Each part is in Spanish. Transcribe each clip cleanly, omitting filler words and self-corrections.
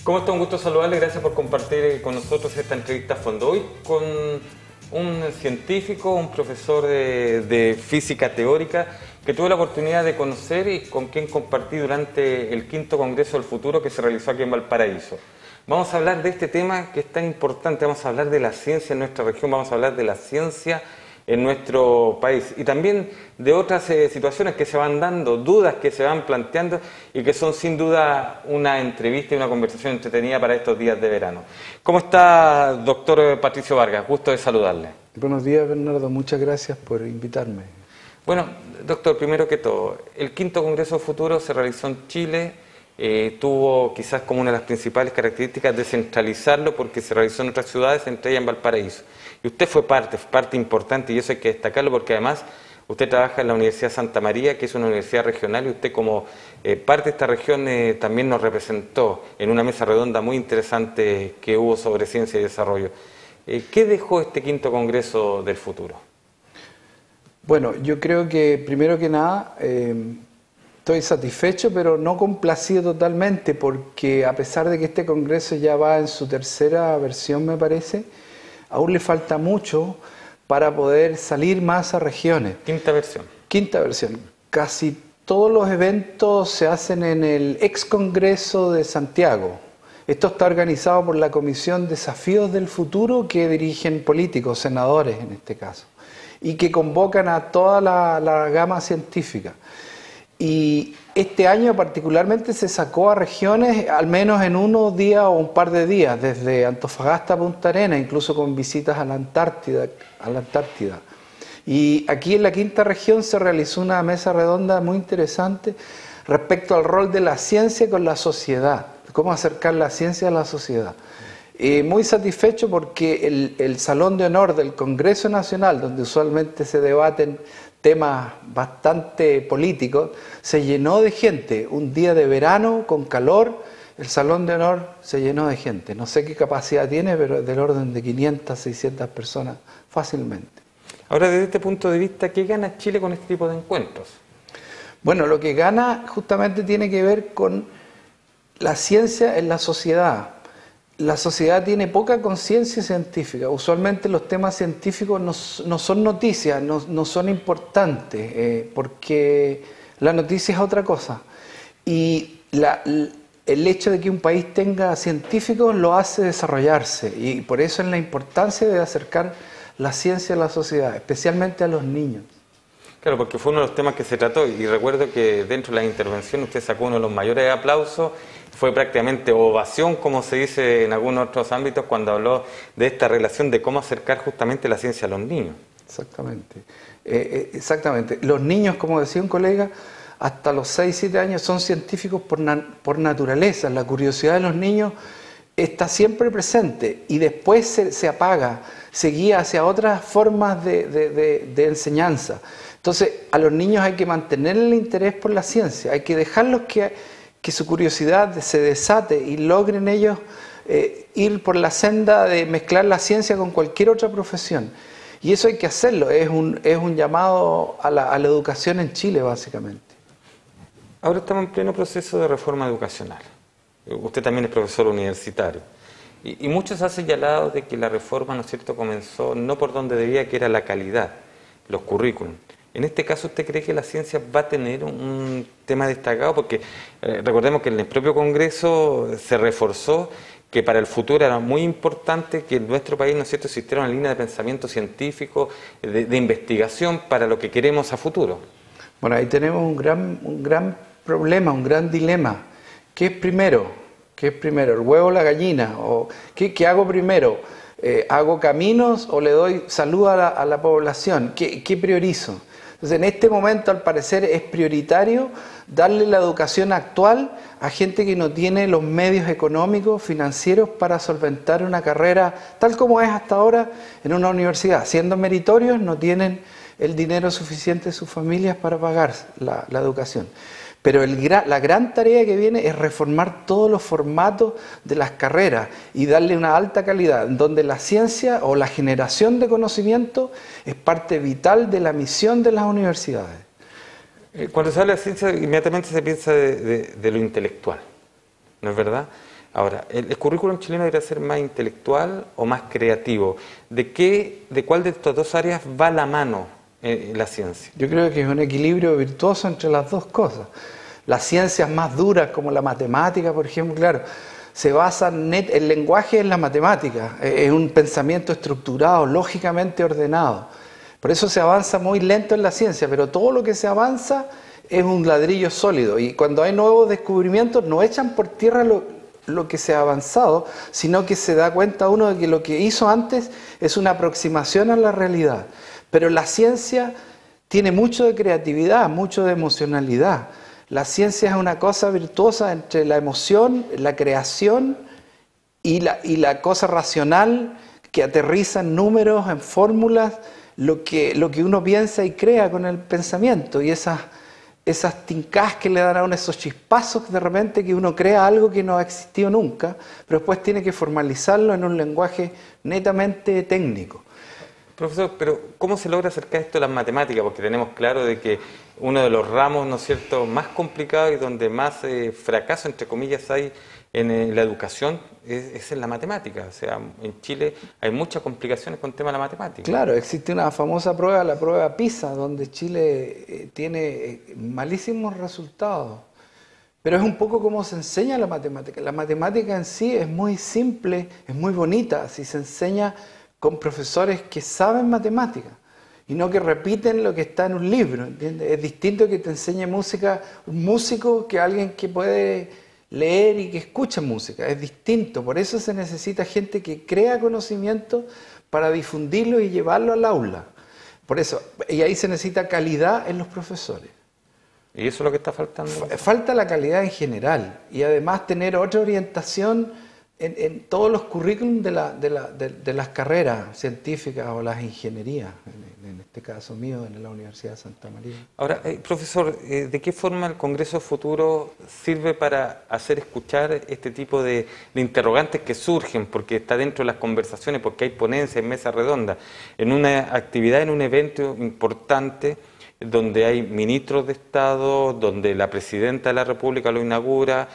¿Cómo está? Un gusto saludarle, gracias por compartir con nosotros esta entrevista a fondo. Hoy con un científico, un profesor de física teórica que tuve la oportunidad de conocer y con quien compartí durante el 5º Congreso del Futuro que se realizó aquí en Valparaíso. Vamos a hablar de este tema que es tan importante, vamos a hablar de la ciencia en nuestra región, vamos a hablar de la ciencia en nuestro país y también de otras situaciones que se van dando, dudas que se van planteando y que son sin duda una entrevista y una conversación entretenida para estos días de verano. ¿Cómo está, doctor Patricio Vargas? Gusto de saludarle. Buenos días, Bernardo. Muchas gracias por invitarme. Bueno, doctor, primero que todo, el 5º Congreso Futuro se realizó en Chile, tuvo quizás como una de las principales características descentralizarlo porque se realizó en otras ciudades, entre ellas en Valparaíso. Y usted fue parte importante, y eso hay que destacarlo porque además usted trabaja en la Universidad Santa María, que es una universidad regional, y usted como parte de esta región también nos representó en una mesa redonda muy interesante que hubo sobre ciencia y desarrollo. ¿Qué dejó este 5º Congreso del Futuro? Bueno, yo creo que primero que nada estoy satisfecho, pero no complacido totalmente, porque a pesar de que este Congreso ya va en su 3ª versión, me parece, aún le falta mucho para poder salir más a regiones. 5ª versión. 5ª versión. Casi todos los eventos se hacen en el ex Congreso de Santiago. Esto está organizado por la Comisión Desafíos del Futuro que dirigen políticos, senadores en este caso, y que convocan a toda la gama científica. Y este año particularmente se sacó a regiones al menos en unos días o un par de días, desde Antofagasta a Punta Arenas, incluso con visitas a la Antártida. Y aquí en la 5ª región se realizó una mesa redonda muy interesante respecto al rol de la ciencia con la sociedad, cómo acercar la ciencia a la sociedad. Muy satisfecho porque el Salón de Honor del Congreso Nacional, donde usualmente se debaten temas bastante políticos, se llenó de gente. Un día de verano, con calor, el Salón de Honor se llenó de gente. No sé qué capacidad tiene, pero del orden de 500, 600 personas fácilmente. Ahora, desde este punto de vista, ¿qué gana Chile con este tipo de encuentros? Bueno, lo que gana justamente tiene que ver con la ciencia en la sociedad. La sociedad tiene poca conciencia científica. Usualmente los temas científicos no son noticias, no son importantes, porque la noticia es otra cosa. Y el hecho de que un país tenga científicos lo hace desarrollarse. Y por eso es la importancia de acercar la ciencia a la sociedad, especialmente a los niños. Claro, porque fue uno de los temas que se trató. Y recuerdo que dentro de la intervención usted sacó uno de los mayores aplausos. Fue prácticamente ovación, como se dice en algunos otros ámbitos, cuando habló de esta relación de cómo acercar justamente la ciencia a los niños. Exactamente. Exactamente. Los niños, como decía un colega, hasta los 6, 7 años son científicos por naturaleza. La curiosidad de los niños está siempre presente y después se apaga, se guía hacia otras formas de enseñanza. Entonces, a los niños hay que mantener el interés por la ciencia, hay que dejarlos que su curiosidad se desate y logren ellos ir por la senda de mezclar la ciencia con cualquier otra profesión. Y eso hay que hacerlo, es un llamado a la educación en Chile, básicamente. Ahora estamos en pleno proceso de reforma educacional. Usted también es profesor universitario. Y muchos han señalado de que la reforma, ¿no es cierto?, comenzó no por donde debía, que era la calidad, los currículum. En este caso, ¿usted cree que la ciencia va a tener un tema destacado? Porque recordemos que en el propio Congreso se reforzó que para el futuro era muy importante que en nuestro país, ¿no es cierto?, existiera una línea de pensamiento científico, de investigación para lo que queremos a futuro. Bueno, ahí tenemos un gran problema, un gran dilema. ¿Qué es primero? ¿Qué es primero? ¿El huevo o la gallina? ¿O qué hago primero? ¿Hago caminos o le doy salud a la población? ¿Qué priorizo? Entonces, en este momento, al parecer, es prioritario darle la educación actual a gente que no tiene los medios económicos, financieros, para solventar una carrera tal como es hasta ahora en una universidad. Siendo meritorios, no tienen el dinero suficiente de sus familias para pagar la educación. Pero la gran tarea que viene es reformar todos los formatos de las carreras y darle una alta calidad, donde la ciencia o la generación de conocimiento es parte vital de la misión de las universidades. Cuando se habla de ciencia, inmediatamente se piensa de lo intelectual, ¿no es verdad? Ahora, ¿el currículum chileno debería ser más intelectual o más creativo? ¿De cuál de estas dos áreas va la mano la ciencia? Yo creo que es un equilibrio virtuoso entre las dos cosas. Las ciencias más duras, como la matemática, por ejemplo, claro, se basan el lenguaje en la matemática, es un pensamiento estructurado, lógicamente ordenado. Por eso se avanza muy lento en la ciencia, pero todo lo que se avanza es un ladrillo sólido. Y cuando hay nuevos descubrimientos, no echan por tierra lo que se ha avanzado, sino que se da cuenta uno de que lo que hizo antes es una aproximación a la realidad. Pero la ciencia tiene mucho de creatividad, mucho de emocionalidad. La ciencia es una cosa virtuosa entre la emoción, la creación y la cosa racional que aterriza en números, en fórmulas, lo que uno piensa y crea con el pensamiento. Y esas tincás que le dan a uno, esos chispazos de repente que uno crea algo que no ha existido nunca, pero después tiene que formalizarlo en un lenguaje netamente técnico. Profesor, pero ¿cómo se logra acercar esto a las matemáticas? Porque tenemos claro de que uno de los ramos, ¿no es cierto?, más complicados y donde más fracaso, entre comillas, hay en la educación es en la matemática. O sea, en Chile hay muchas complicaciones con el tema de la matemática. Claro, existe una famosa prueba, la prueba PISA, donde Chile tiene malísimos resultados. Pero es un poco como se enseña la matemática. La matemática en sí es muy simple, es muy bonita, si se enseña con profesores que saben matemáticas y no que repiten lo que está en un libro, ¿entiendes? Es distinto que te enseñe música un músico que alguien que puede leer y que escucha música, es distinto. Por eso se necesita gente que crea conocimiento para difundirlo y llevarlo al aula. Por eso, y ahí se necesita calidad en los profesores. ¿Y eso es lo que está faltando? Falta la calidad en general y además tener otra orientación en todos los currículums de las carreras científicas o las ingenierías, en este caso mío, en la Universidad de Santa María. Ahora, profesor, ¿de qué forma el Congreso Futuro sirve para hacer escuchar este tipo de interrogantes que surgen, porque está dentro de las conversaciones, porque hay ponencias, mesas redondas, en una actividad, en un evento importante, donde hay ministros de Estado, donde la Presidenta de la República lo inaugura,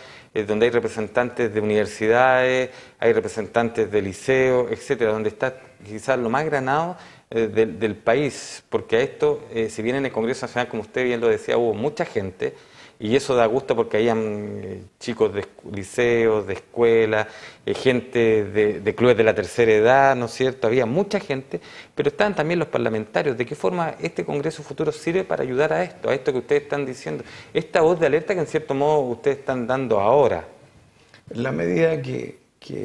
donde hay representantes de universidades, hay representantes de liceos, etcétera, donde está quizás lo más granado del país, porque a esto, si bien en el Congreso Nacional, como usted bien lo decía, hubo mucha gente, y eso da gusto porque habían chicos de liceos, de escuelas, gente de clubes de la tercera edad, ¿no es cierto? Había mucha gente, pero estaban también los parlamentarios. ¿De qué forma este Congreso Futuro sirve para ayudar a esto que ustedes están diciendo? Esta voz de alerta que en cierto modo ustedes están dando ahora. En la medida que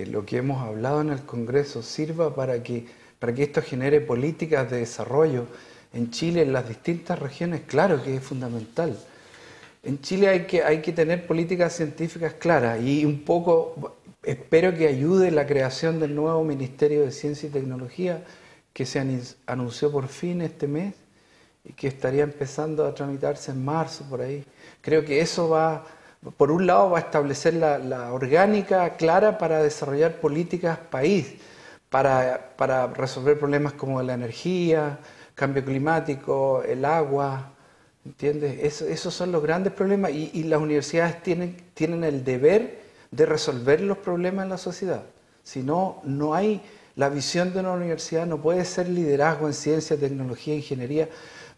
lo que hemos hablado en el Congreso sirva para que esto genere políticas de desarrollo en Chile, en las distintas regiones, claro que es fundamental. En Chile hay que tener políticas científicas claras y un poco espero que ayude la creación del nuevo Ministerio de Ciencia y Tecnología que se anunció por fin este mes y que estaría empezando a tramitarse en marzo, por ahí. Creo que eso por un lado, va a establecer la orgánica clara para desarrollar políticas país, para resolver problemas como la energía, cambio climático, el agua. ¿Entiendes? Esos son los grandes problemas y las universidades tienen el deber de resolver los problemas en la sociedad. Si no, no hay la visión de una universidad, no puede ser liderazgo en ciencia, tecnología, ingeniería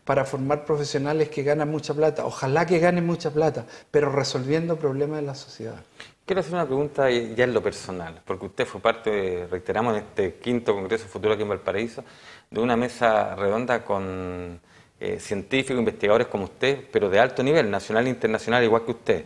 para formar profesionales que ganan mucha plata. Ojalá que ganen mucha plata, pero resolviendo problemas de la sociedad. Quiero hacer una pregunta ya en lo personal, porque usted fue parte, reiteramos, en este 5º Congreso Futuro aquí en Valparaíso, de una mesa redonda con científicos, investigadores como usted, pero de alto nivel, nacional e internacional, igual que usted.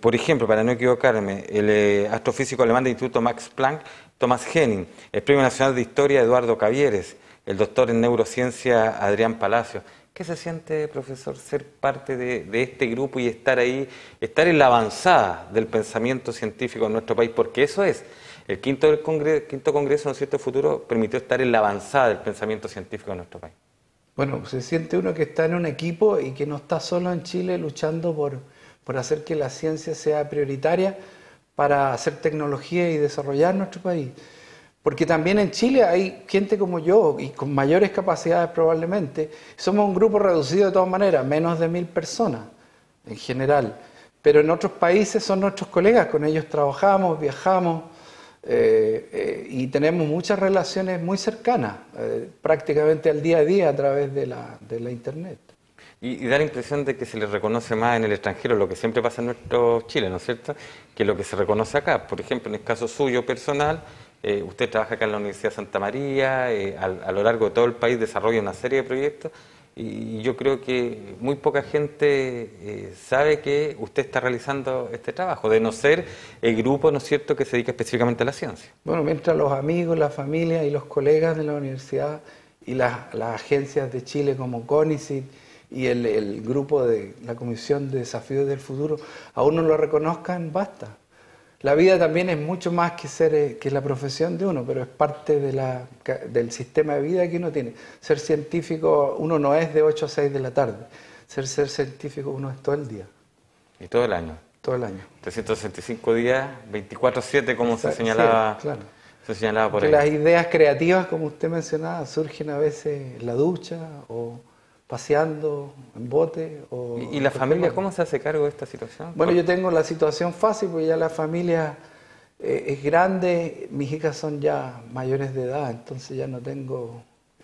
Por ejemplo, para no equivocarme, el astrofísico alemán del Instituto Max Planck, Thomas Henning, el Premio Nacional de Historia, Eduardo Cavieres, el doctor en neurociencia, Adrián Palacio. ¿Qué se siente, profesor, ser parte de este grupo y estar ahí, estar en la avanzada del pensamiento científico en nuestro país? Porque eso es, el quinto Congreso, ¿no es cierto?, Futuro, permitió estar en la avanzada del pensamiento científico en nuestro país. Bueno, se siente uno que está en un equipo y que no está solo en Chile luchando por hacer que la ciencia sea prioritaria para hacer tecnología y desarrollar nuestro país. Porque también en Chile hay gente como yo y con mayores capacidades probablemente. Somos un grupo reducido de todas maneras, menos de 1000 personas en general. pero en otros países son nuestros colegas, con ellos trabajamos, viajamos y tenemos muchas relaciones muy cercanas, prácticamente al día a día a través de la Internet. Y da la impresión de que se les reconoce más en el extranjero, lo que siempre pasa en nuestro Chile, ¿no es cierto?, que lo que se reconoce acá. Por ejemplo, en el caso suyo personal, usted trabaja acá en la Universidad de Santa María, a lo largo de todo el país desarrolla una serie de proyectos, y yo creo que muy poca gente sabe que usted está realizando este trabajo, de no ser el grupo, ¿no es cierto?, que se dedica específicamente a la ciencia. Bueno, mientras los amigos, la familia y los colegas de la universidad y las agencias de Chile como CONICYT y el grupo de la Comisión de Desafíos del Futuro aún no lo reconozcan, basta. La vida también es mucho más que la profesión de uno, pero es parte del sistema de vida que uno tiene. Ser científico, uno no es de 8 a 6 de la tarde. Ser científico uno es todo el día. Y todo el año. Todo el año. 365 días, 24/7, como se señalaba, sí, claro. Se señalaba por Porque ahí. las ideas creativas, como usted mencionaba, surgen a veces en la ducha o paseando en bote. ¿Y la familia cómo se hace cargo de esta situación? Bueno, yo tengo la situación fácil, porque ya la familia es grande, mis hijas son ya mayores de edad, entonces ya no tengo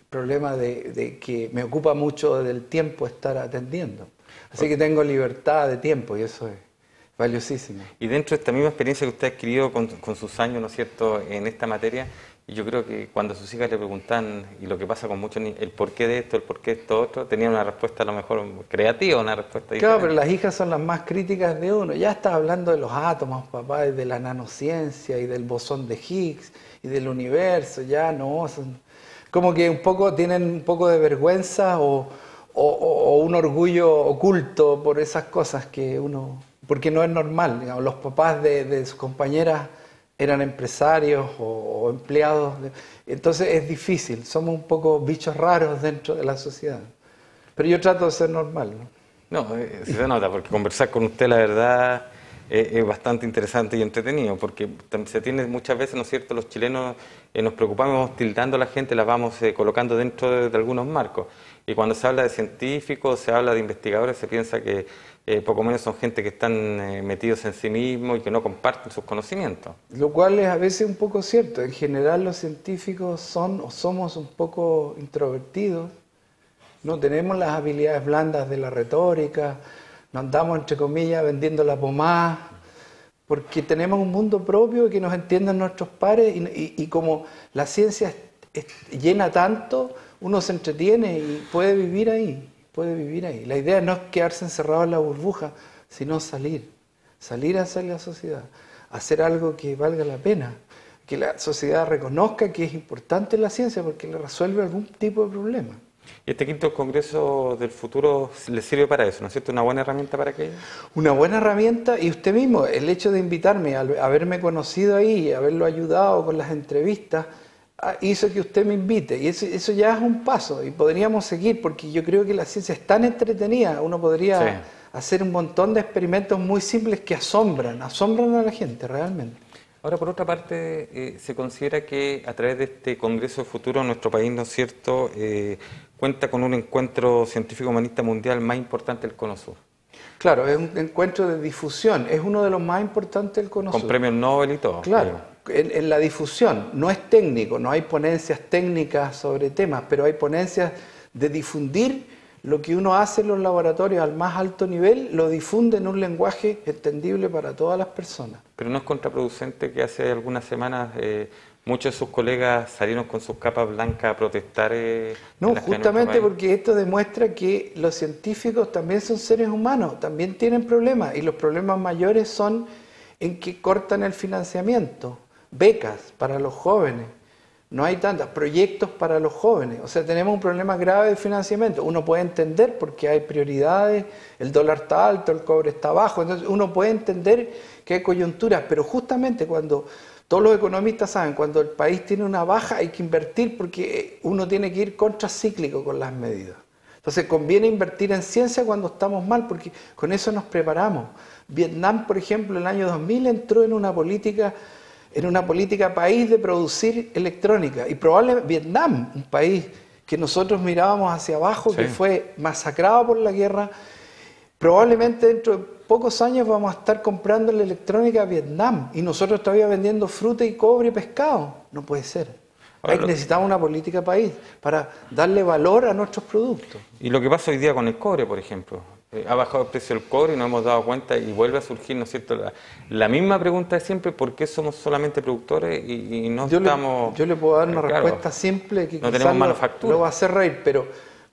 problema de que me ocupa mucho del tiempo estar atendiendo. Así que tengo libertad de tiempo y eso es valiosísimo. Y dentro de esta misma experiencia que usted ha adquirido con sus años, ¿no es cierto?, en esta materia, yo creo que cuando sus hijas le preguntan, y lo que pasa con muchos niños, el porqué de esto, el porqué de esto otro, tenían una respuesta a lo mejor creativa, una respuesta diferente. Claro, pero las hijas son las más críticas de uno. Ya está hablando de los átomos, papá, y de la nanociencia, y del bosón de Higgs, y del universo, ya no, son como que tienen un poco de vergüenza o un orgullo oculto por esas cosas porque no es normal, digamos, los papás de sus compañeras eran empresarios o empleados, entonces es difícil, somos un poco bichos raros dentro de la sociedad, pero yo trato de ser normal, ¿no? No, se nota, porque conversar con usted, la verdad, es bastante interesante y entretenido, porque se tiene muchas veces, ¿no es cierto?, los chilenos nos preocupamos tildando a la gente, las vamos colocando dentro de algunos marcos, y cuando se habla de científicos, se habla de investigadores, se piensa que poco menos son gente que están metidos en sí mismos y que no comparten sus conocimientos. Lo cual es a veces un poco cierto. En general los científicos somos un poco introvertidos, no tenemos las habilidades blandas de la retórica, no andamos, entre comillas, vendiendo la pomada, porque tenemos un mundo propio que nos entienden nuestros pares y como la ciencia llena tanto, uno se entretiene y puede vivir ahí. La idea no es quedarse encerrado en la burbuja, sino salir hacia la sociedad, hacer algo que valga la pena, que la sociedad reconozca que es importante la ciencia porque le resuelve algún tipo de problema. ¿Y este quinto Congreso del Futuro le sirve para eso, no es cierto? ¿Una buena herramienta para aquello? Una buena herramienta, y usted mismo, el hecho de invitarme, haberme conocido ahí, haberlo ayudado con las entrevistas, hizo que usted me invite, y eso ya es un paso, y podríamos seguir, porque yo creo que la ciencia es tan entretenida, uno podría hacer un montón de experimentos muy simples que asombran a la gente realmente. Ahora, por otra parte, se considera que a través de este Congreso del Futuro nuestro país, ¿no es cierto?, cuenta con un encuentro científico humanista mundial más importante del Cono Sur. Claro, es un encuentro de difusión, es uno de los más importantes del Cono Sur. Con premios Nobel y todo. Claro. En la difusión, no es técnico, no hay ponencias técnicas sobre temas, pero hay ponencias de difundir lo que uno hace en los laboratorios al más alto nivel, lo difunde en un lenguaje entendible para todas las personas. Pero no es contraproducente que hace algunas semanas muchos de sus colegas salieron con sus capas blancas a protestar. No, justamente porque esto demuestra que los científicos también son seres humanos, también tienen problemas, y los problemas mayores son en que cortan el financiamiento. Becas para los jóvenes, no hay tantas, proyectos para los jóvenes, o sea, tenemos un problema grave de financiamiento. Uno puede entender porque hay prioridades, el dólar está alto, el cobre está bajo, entonces uno puede entender que hay coyunturas, pero justamente cuando todos los economistas saben, cuando el país tiene una baja hay que invertir porque uno tiene que ir contracíclico con las medidas. Entonces conviene invertir en ciencia cuando estamos mal, porque con eso nos preparamos. Vietnam, por ejemplo, en el año 2000 entró en una política país de producir electrónica. Y probablemente Vietnam, un país que nosotros mirábamos hacia abajo, que fue masacrado por la guerra, Probablemente dentro de pocos años vamos a estar comprando la electrónica a Vietnam y nosotros todavía vendiendo fruta y cobre y pescado. No puede ser. Necesitamos una política país para darle valor a nuestros productos. Y lo que pasa hoy día con el cobre, por ejemplo. Ha bajado el precio del cobre y nos hemos dado cuenta y vuelve a surgir, ¿no es cierto? La misma pregunta de siempre, ¿por qué somos solamente productores y no estamos...? Yo le puedo dar una respuesta simple que no tenemos manufactura. Lo va a hacer reír, pero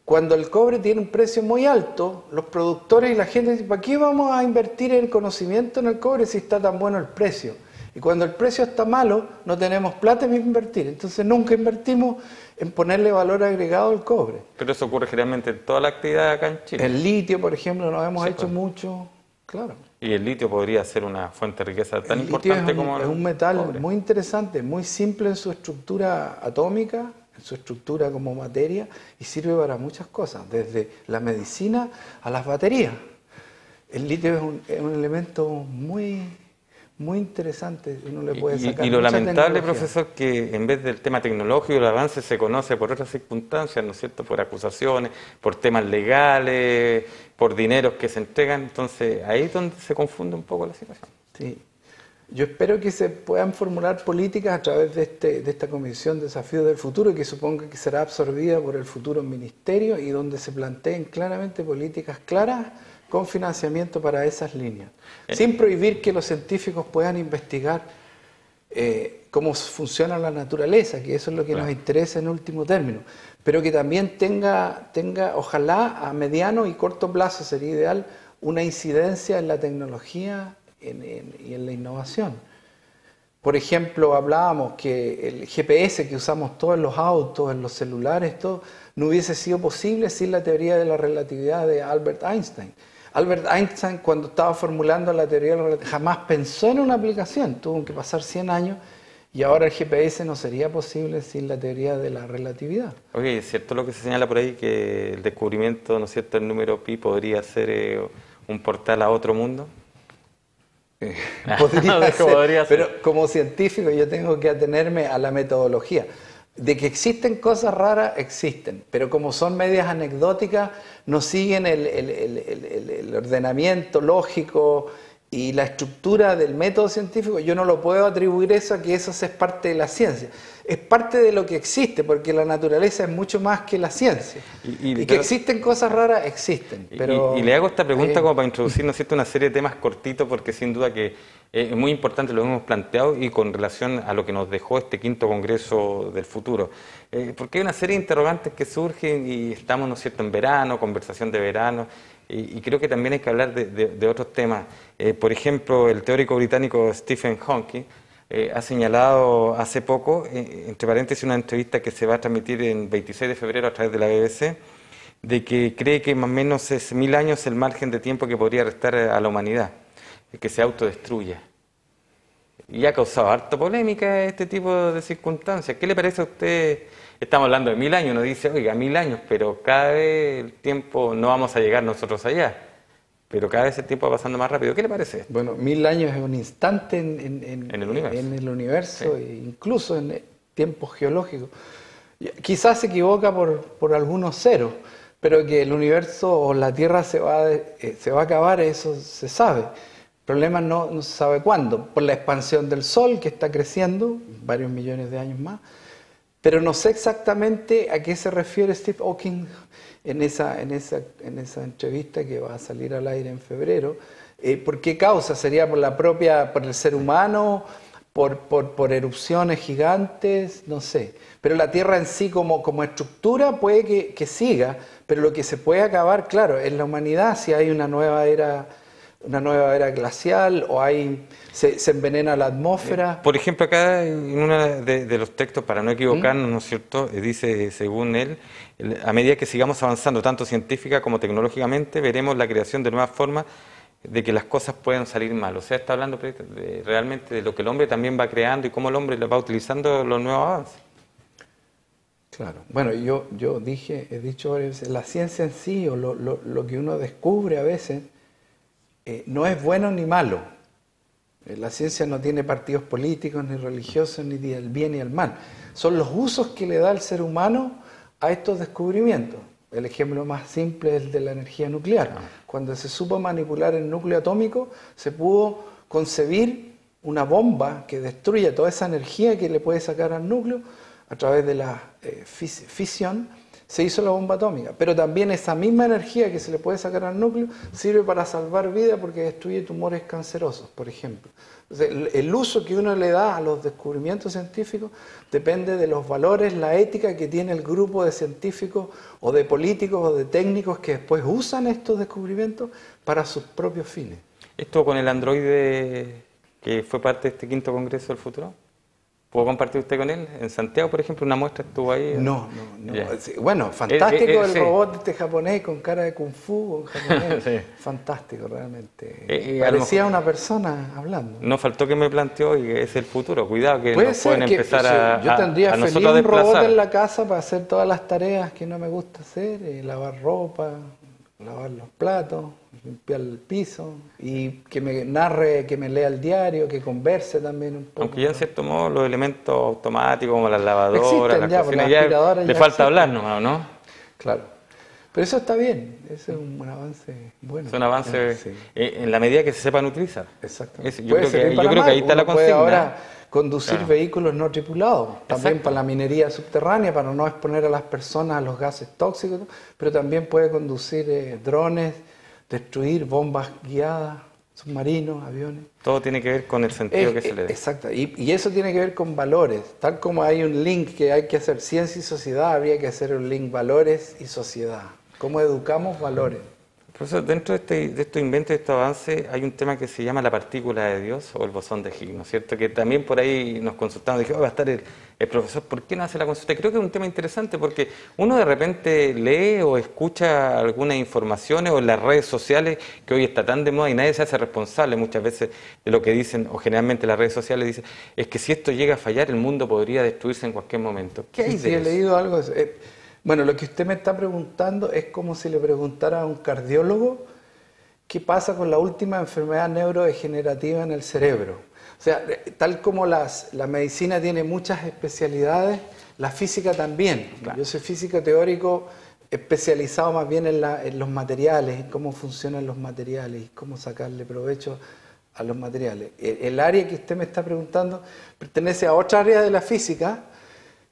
cuando el cobre tiene un precio muy alto, los productores y la gente dicen, ¿para qué vamos a invertir en conocimiento en el cobre si está tan bueno el precio? Y cuando el precio está malo, no tenemos plata para invertir. Entonces nunca invertimos en ponerle valor agregado al cobre. Pero eso ocurre generalmente en toda la actividad acá en Chile. El litio, por ejemplo, nos hemos hecho mucho, claro. Y el litio podría ser una fuente de riqueza tan importante como el es un metal cobre. Muy interesante, muy simple en su estructura atómica, en su estructura como materia, y sirve para muchas cosas, desde la medicina a las baterías. El litio es un elemento muy interesante, uno le puede sacar. Y lo lamentable, profesor, que en vez del tema tecnológico, el avance se conoce por otras circunstancias, ¿no es cierto? Por acusaciones, por temas legales, por dineros que se entregan. Entonces, ahí es donde se confunde un poco la situación. Sí. Yo espero que se puedan formular políticas a través de esta Comisión Desafíos del Futuro, que supongo que será absorbida por el futuro ministerio y donde se planteen claramente políticas claras con financiamiento para esas líneas, sin prohibir que los científicos puedan investigar cómo funciona la naturaleza, que eso es lo que nos interesa en último término, pero que también tenga, ojalá a mediano y corto plazo sería ideal, una incidencia en la tecnología y en la innovación. Por ejemplo, hablábamos que el GPS que usamos todos en los autos, en los celulares, todo, no hubiese sido posible sin la teoría de la relatividad de Albert Einstein. Albert Einstein, cuando estaba formulando la teoría de la relatividad, jamás pensó en una aplicación, tuvo que pasar 100 años y ahora el GPS no sería posible sin la teoría de la relatividad. Oye, ¿es cierto lo que se señala por ahí, que el descubrimiento, ¿no es cierto?, del número pi podría ser un portal a otro mundo? Podría ser, pero como científico yo tengo que atenerme a la metodología. De que existen cosas raras, existen, pero como son medias anecdóticas, no siguen el ordenamiento lógico y la estructura del método científico. Yo no lo puedo atribuir eso a que eso es parte de la ciencia. Es parte de lo que existe, porque la naturaleza es mucho más que la ciencia. Y que existen cosas raras, existen. Pero y le hago esta pregunta como para introducir, ¿no es cierto?, una serie de temas cortitos, porque sin duda que es muy importante, lo hemos planteado, y con relación a lo que nos dejó este quinto Congreso del Futuro. Porque hay una serie de interrogantes que surgen y estamos, ¿no es cierto?, en verano, conversación de verano, y creo que también hay que hablar de otros temas. Por ejemplo, el teórico británico Stephen Hawking ha señalado hace poco, entre paréntesis, una entrevista que se va a transmitir el 26 de febrero a través de la BBC, de que cree que más o menos es 1000 años el margen de tiempo que podría restar a la humanidad, que se autodestruya. Y ha causado harta polémica este tipo de circunstancias. ¿Qué le parece a usted? Estamos hablando de 1000 años, nos dice, oiga, 1000 años, pero cada vez el tiempo, no vamos a llegar nosotros allá, pero cada vez el tiempo va pasando más rápido. ¿Qué le parece? Bueno, 1000 años es un instante en el universo, sí. E incluso en tiempos geológicos. Quizás se equivoca por algunos ceros, pero que el universo o la Tierra se va a acabar, eso se sabe. El problema no se sabe cuándo, por la expansión del Sol, que está creciendo, varios millones de años más, pero no sé exactamente a qué se refiere Steve Hawking en esa entrevista que va a salir al aire en febrero. ¿Por qué causa? ¿Sería por el ser humano, por erupciones gigantes? No sé. Pero la Tierra en sí como estructura puede que siga, pero lo que se puede acabar, claro, es la humanidad, si hay una nueva era glacial o se envenena la atmósfera. Por ejemplo, acá en uno de los textos, para no equivocarnos, ¿no es cierto?, dice, según él, a medida que sigamos avanzando tanto científica como tecnológicamente, veremos la creación de nuevas formas de que las cosas puedan salir mal. O sea, está hablando realmente de lo que el hombre también va creando y cómo el hombre va utilizando los nuevos avances. Claro. Bueno, yo he dicho varias veces, la ciencia en sí, o lo que uno descubre a veces, no es bueno ni malo. La ciencia no tiene partidos políticos ni religiosos, ni del bien ni del mal. Son los usos que le da el ser humano a estos descubrimientos. El ejemplo más simple es el de la energía nuclear. Cuando se supo manipular el núcleo atómico, se pudo concebir una bomba que destruya toda esa energía que le puede sacar al núcleo a través de la fisión. Se hizo la bomba atómica, pero también esa misma energía que se le puede sacar al núcleo sirve para salvar vida porque destruye tumores cancerosos, por ejemplo. Entonces, el uso que uno le da a los descubrimientos científicos depende de los valores, la ética que tiene el grupo de científicos o de políticos o de técnicos que después usan estos descubrimientos para sus propios fines. ¿Esto con el androide que fue parte de este 5º Congreso del Futuro? ¿Puedo compartir usted con él? En Santiago, por ejemplo, una muestra estuvo ahí. No. Sí, bueno, fantástico el robot este japonés con cara de kung fu, japonés. Sí. Fantástico, realmente. Parecía una persona hablando. No faltó que me planteó y que es el futuro. Cuidado que puede nos ser pueden que, empezar a yo tendría a feliz nosotros a un robot desplazar. en la casa para hacer todas las tareas que no me gusta hacer, lavar ropa, lavar los platos, limpiar el piso y que me narre, que me lea el diario, que converse también un poco. Aunque ya en cierto modo los elementos automáticos como las lavadoras, existen las ya, cocinas, las aspiradoras le ya falta existen. hablar nomás, ¿no? Claro. Pero eso está bien, eso es un avance bueno. Es un avance Sí. en la medida que se sepan utilizar. Exactamente. Yo creo que ahí está la Uno puede consigna. ahora conducir Claro. vehículos no tripulados, también Exacto. para la minería subterránea, para no exponer a las personas a los gases tóxicos, pero también puede conducir drones, destruir bombas guiadas, submarinos, aviones. Todo tiene que ver con el sentido que se le dé. Exacto, y eso tiene que ver con valores. Tal como hay un link que hay que hacer ciencia y sociedad, habría que hacer un link valores y sociedad. ¿Cómo educamos valores? Profesor, dentro de estos inventos, de estos avances, hay un tema que se llama la partícula de Dios o el bosón de Higgs, ¿no es cierto? Que también por ahí nos consultamos, dije, va a estar el profesor, ¿por qué no hace la consulta? Creo que es un tema interesante porque uno de repente lee o escucha algunas informaciones o en las redes sociales, que hoy está tan de moda y nadie se hace responsable muchas veces de lo que dicen, o generalmente las redes sociales dicen, es que si esto llega a fallar, el mundo podría destruirse en cualquier momento. ¿Qué hay de Sí, he eso? leído algo de eso. Bueno, lo que usted me está preguntando es como si le preguntara a un cardiólogo qué pasa con la última enfermedad neurodegenerativa en el cerebro. O sea, tal como la medicina tiene muchas especialidades, la física también. Claro. Yo soy físico teórico especializado más bien en los materiales, en cómo funcionan los materiales y cómo sacarle provecho a los materiales. El área que usted me está preguntando pertenece a otra área de la física.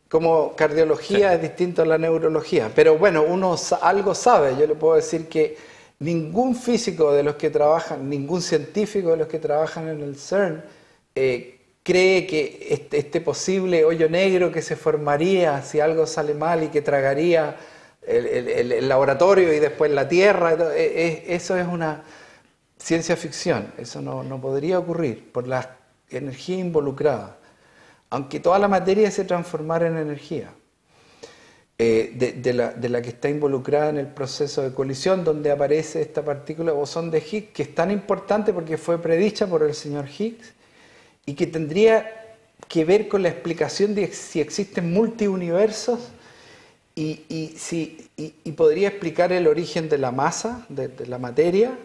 Como cardiología es distinto a la neurología, pero bueno, uno algo sabe. Yo le puedo decir que ningún físico de los que trabajan, ningún científico de los que trabajan en el CERN cree que este posible hoyo negro que se formaría si algo sale mal y que tragaría el laboratorio y después la Tierra, eso es una ciencia ficción, eso no podría ocurrir por la energía involucrada. Aunque toda la materia se transformara en energía, de la que está involucrada en el proceso de colisión, donde aparece esta partícula bosón de Higgs, que es tan importante porque fue predicha por el señor Higgs, y que tendría que ver con la explicación de si existen multiuniversos, y podría explicar el origen de la masa, de la materia,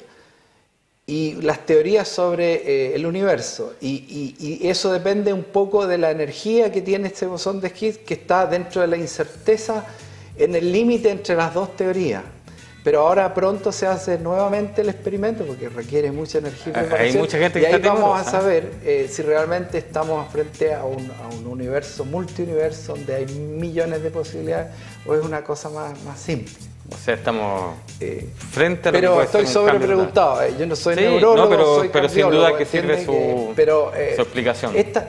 y las teorías sobre el universo, y eso depende un poco de la energía que tiene este bosón de Higgs, que está dentro de la incerteza, en el límite entre las dos teorías. Pero ahora pronto se hace nuevamente el experimento porque requiere mucha energía y preparación. Hay mucha gente y que ahí está vamos a temerosa. saber si realmente estamos frente a un universo, multiuniverso, donde hay millones de posibilidades, o es una cosa más simple. O sea, estamos frente a lo que Pero puede estoy ser un cambio sobrepreguntado. Yo no soy Sí, neurólogo, no, soy pero sin cardiólogo. duda que sirve ¿entiende? su explicación. Esto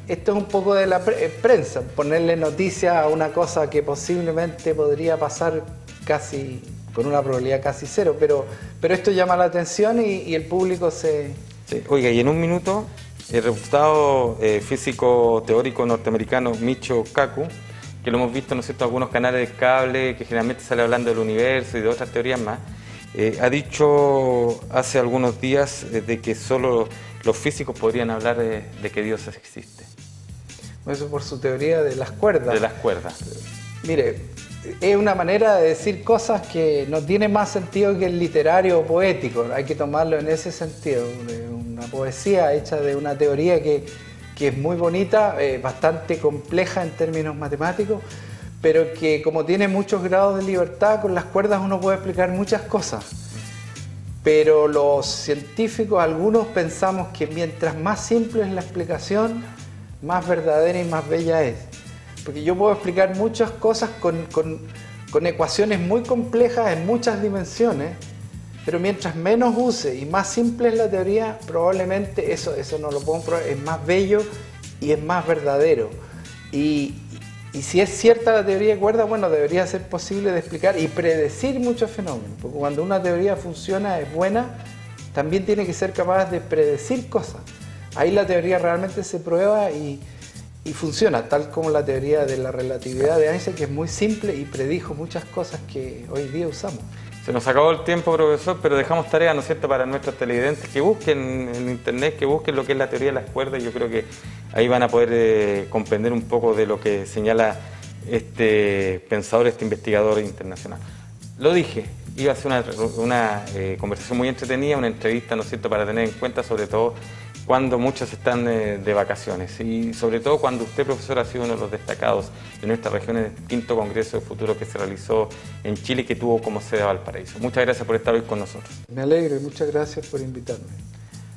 es un poco de la prensa, ponerle noticia a una cosa que posiblemente podría pasar casi con una probabilidad casi cero, pero esto llama la atención y el público se... Sí. Oiga, y en un minuto, el reputado físico teórico norteamericano Michio Kaku, que lo hemos visto, ¿no es cierto?, en algunos canales de cable, que generalmente sale hablando del universo y de otras teorías más, ha dicho hace algunos días de que solo los físicos podrían hablar de que Dios existe. Eso por su teoría de las cuerdas. De las cuerdas. Mire, es una manera de decir cosas que no tiene más sentido que el literario o poético. Hay que tomarlo en ese sentido. Una poesía hecha de una teoría que es muy bonita, bastante compleja en términos matemáticos, pero que como tiene muchos grados de libertad, con las cuerdas uno puede explicar muchas cosas. Pero los científicos, algunos pensamos que mientras más simple es la explicación, más verdadera y más bella es. Porque yo puedo explicar muchas cosas con ecuaciones muy complejas en muchas dimensiones, pero mientras menos use y más simple es la teoría, probablemente eso no lo puedo probar, es más bello y es más verdadero. Y si es cierta la teoría de cuerdas, bueno, debería ser posible de explicar y predecir muchos fenómenos, porque cuando una teoría funciona, es buena, también tiene que ser capaz de predecir cosas. Ahí la teoría realmente se prueba y funciona, tal como la teoría de la relatividad de Einstein, que es muy simple y predijo muchas cosas que hoy día usamos. Se nos acabó el tiempo, profesor, pero dejamos tarea, ¿no es cierto?, para nuestros televidentes que busquen en internet, que busquen lo que es la teoría de las cuerdas. Yo creo que ahí van a poder comprender un poco de lo que señala este pensador, este investigador internacional. Lo dije, iba a ser una conversación muy entretenida, una entrevista, ¿no es cierto?, para tener en cuenta, sobre todo cuando muchos están de vacaciones y sobre todo cuando usted, profesor, ha sido uno de los destacados de nuestra región en el 5º Congreso de Futuro que se realizó en Chile y que tuvo como sede Valparaíso. Muchas gracias por estar hoy con nosotros. Me alegro y muchas gracias por invitarme.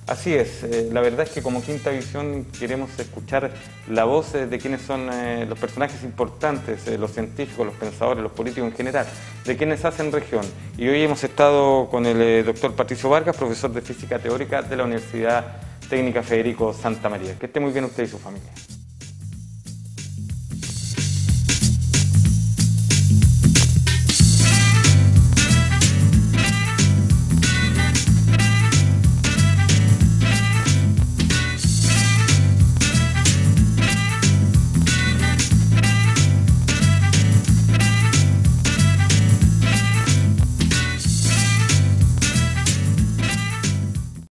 Así es, la verdad es que como Quinta Visión queremos escuchar la voz de quienes son los personajes importantes, los científicos, los pensadores, los políticos en general, de quienes hacen región. Y hoy hemos estado con el doctor Patricio Vargas, profesor de Física Teórica de la Universidad Técnica Federico Santa María. Que esté muy bien usted y su familia.